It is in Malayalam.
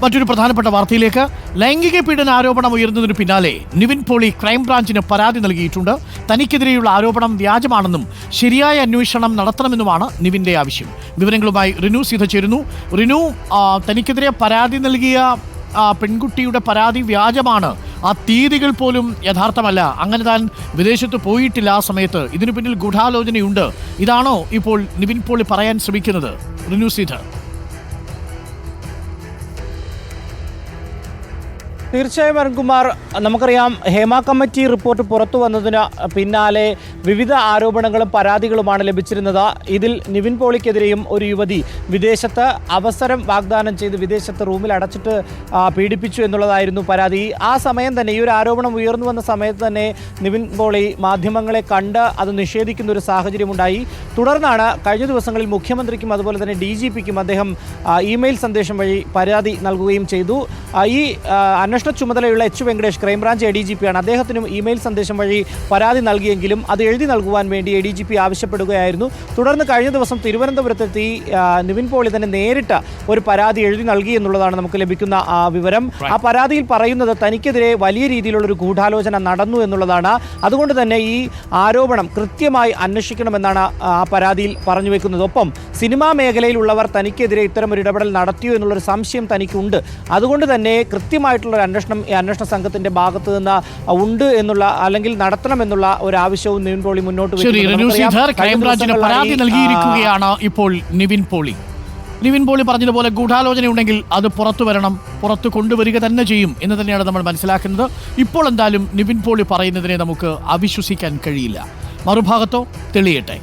മറ്റൊരു പ്രധാനപ്പെട്ട വാർത്തയിലേക്ക്. ലൈംഗിക പീഡന ആരോപണം ഉയർന്നതിനു പിന്നാലെ നിവിൻ പോളി ക്രൈംബ്രാഞ്ചിന് പരാതി നൽകിയിട്ടുണ്ട്. തനിക്കെതിരെയുള്ള ആരോപണം വ്യാജമാണെന്നും ശരിയായ അന്വേഷണം നടത്തണമെന്നുമാണ് നിവിന്റെ ആവശ്യം. വിവരങ്ങളുമായി റിനു സീത ചേരുന്നു. റിനു, തനിക്കെതിരെ പരാതി നൽകിയ പെൺകുട്ടിയുടെ പരാതി വ്യാജമാണ്, ആ തീയതികൾ പോലും യഥാർത്ഥമല്ല, അങ്ങനെ താൻ വിദേശത്ത് പോയിട്ടില്ല ആ സമയത്ത്, ഇതിനു പിന്നിൽ ഗൂഢാലോചനയുണ്ട്, ഇതാണോ ഇപ്പോൾ നിവിൻ പോളി പറയാൻ ശ്രമിക്കുന്നത്? റിനു സീത. തീർച്ചയായും അരുൺകുമാർ, നമുക്കറിയാം ഹേമ കമ്മിറ്റി റിപ്പോർട്ട് പുറത്തു വന്നതിന് പിന്നാലെ വിവിധ ആരോപണങ്ങളും പരാതികളുമാണ് ലഭിച്ചിരുന്നത്. ഇതിൽ നിവിൻ പോളിക്കെതിരെയും ഒരു യുവതി വിദേശത്ത് അവസരം വാഗ്ദാനം ചെയ്ത് വിദേശത്ത് റൂമിൽ അടച്ചിട്ട് പീഡിപ്പിച്ചു എന്നുള്ളതായിരുന്നു പരാതി. ആ സമയം തന്നെ, ഈ ഒരു ആരോപണം ഉയർന്നു വന്ന സമയത്ത് തന്നെ നിവിൻ പോളി മാധ്യമങ്ങളെ കണ്ട് അത് നിഷേധിക്കുന്ന ഒരു സാഹചര്യമുണ്ടായി. തുടർന്നാണ് കഴിഞ്ഞ ദിവസങ്ങളിൽ മുഖ്യമന്ത്രിക്കും അതുപോലെ തന്നെ DGPക്കും അദ്ദേഹം ഇമെയിൽ സന്ദേശം വഴി പരാതി നൽകുകയും ചെയ്തു. ഈ അന്വേഷണ ചുമതലയുള്ള H. വെങ്കടേഷ്, ക്രൈംബ്രാഞ്ച് ADGP ആണ്, അദ്ദേഹത്തിനും ഇമെയിൽ സന്ദേശം വഴി പരാതി നൽകിയെങ്കിലും അത് എഴുതി നൽകുവാൻ വേണ്ടി ADGP ആവശ്യപ്പെടുകയായിരുന്നു. തുടർന്ന് കഴിഞ്ഞ ദിവസം തിരുവനന്തപുരത്തെത്തി നിവിൻ പോളി തന്നെ നേരിട്ട് ഒരു പരാതി എഴുതി നൽകി എന്നുള്ളതാണ് നമുക്ക് ലഭിക്കുന്ന വിവരം. ആ പരാതിയിൽ പറയുന്നത് തനിക്കെതിരെ വലിയ രീതിയിലുള്ളൊരു ഗൂഢാലോചന നടന്നു എന്നുള്ളതാണ്. അതുകൊണ്ട് തന്നെ ഈ ആരോപണം കൃത്യമായി അന്വേഷിക്കണമെന്നാണ് ആ പരാതിയിൽ പറഞ്ഞു വെക്കുന്നത്. ഒപ്പം സിനിമാ മേഖലയിലുള്ളവർ തനിക്കെതിരെ ഇത്തരമൊരു ഇടപെടൽ നടത്തിയോ എന്നുള്ളൊരു സംശയം തനിക്കുണ്ട്. അതുകൊണ്ട് തന്നെ കൃത്യമായിട്ടുള്ള അന്വേഷണം ഈ അന്വേഷണ സംഘത്തിന്റെ ഭാഗത്ത് നിന്ന് ഉണ്ട് എന്നുള്ള, അല്ലെങ്കിൽ നടത്തണമെന്നുള്ള ഒരു ആവശ്യവും നിവിൻ പോളി മുന്നോട്ട് ക്രൈംബ്രാഞ്ചിന് പരാതി നൽകിയിരിക്കുകയാണ് ഇപ്പോൾ നിവിൻ പോളി. നിവിൻ പോളി പറഞ്ഞതുപോലെ ഗൂഢാലോചനയുണ്ടെങ്കിൽ അത് പുറത്തു വരണം, പുറത്തു കൊണ്ടുവരിക തന്നെ ചെയ്യും എന്ന് തന്നെയാണ് നമ്മൾ മനസ്സിലാക്കുന്നത്. ഇപ്പോൾ എന്തായാലും നിവിൻ പോളി പറയുന്നതിനെ നമുക്ക് അവിശ്വസിക്കാൻ കഴിയില്ല. മറുഭാഗത്തോ തെളിയട്ടെ.